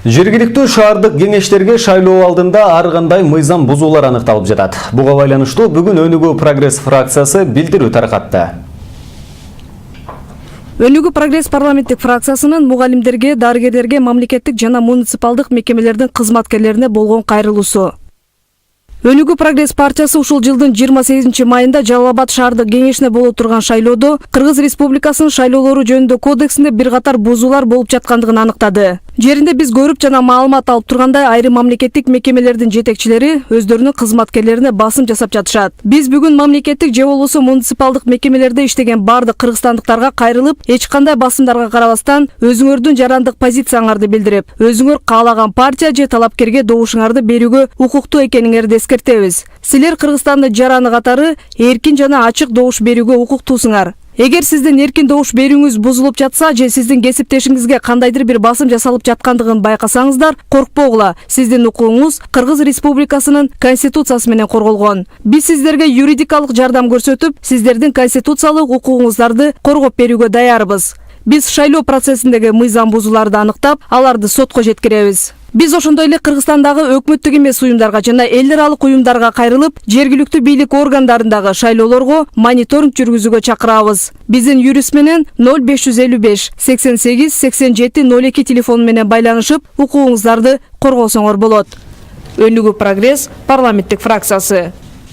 Жергиликтүү шаардык кеңештерге шайлоо алдында ар кандай мыйзам бузуулар аныкталып жатат. Буга байланыштуу бүгүн Өнүгүү Прогресс фракциясы билдирүү таркатты. Өнүгүү Прогресс парламенттик фракциясынын мугалимдерге, дарыгерлерге, мамлекеттик жана муниципалдык мекемелердин кызматкерлерине болгон кайрылуусу. Өнүгүү Прогресс партиясы ушул жылдын 28 майында Жалал Абад шаардык кеңешине боло турган шайлоодо Кыргыз Республикасынын шайлоолору жөнүндө кодексинде бир катар бузуулар болуп жаткандыгын аныктады. Жеринде биз көрүп жана маалымат алып тургандай, айрым мамлекеттик мекемелердин жетекчилери өздөрүнүн кызматкерлерине басым жасап жатышат. Биз бүгүн мамлекеттик же болбосо муниципалдык мекемелерде иштеген бардык кыргызстандыктарга кайрылып, эч кандай басымдарга карабастан өзүңөрдүн жарандык позицияңарды билдирип, өзүңөр каалаган партия же талапкерге добушуңарды берүүгө укуктуу экениңерди эскертебиз. Силер Кыргызстандын жараны катары эркин жана ачык добуш берүүгө укуктуусуңар. Эгер сиздин эркин добуш берүүңүз бузулуп жатса же сиздин кесиптешиңизге кандайдыр бир басым жасалып жаткандыгын байкасаңыздар, коркпогула. Сиздин укугуңуз Кыргыз Республикасынын Конституциясы менен корголгон. Биз сиздерге юридикалык жардам көрсөтүп, сиздердин конституциялык укугуңуздарды коргоп берүүгө даярбыз. Биз шайлоо процессиндеги мыйзам бузууларды аныктап, аларды сотко жеткиребиз. Биз ошондой эле Кыргызстандагы өкмөттүк эмес уюмдарга жана эл аралык уюмдарга кайрылып, жергиликтүү бийлик органдарындагы шайлоолорго мониторинг жүргүзүүгө чакырабыз. Биздин юрист менен 0555 88 87 02 телефону менен байланышып, укугуңуздарды коргосоңор болот. Өнүгүү Прогресс парламенттик фракциясы.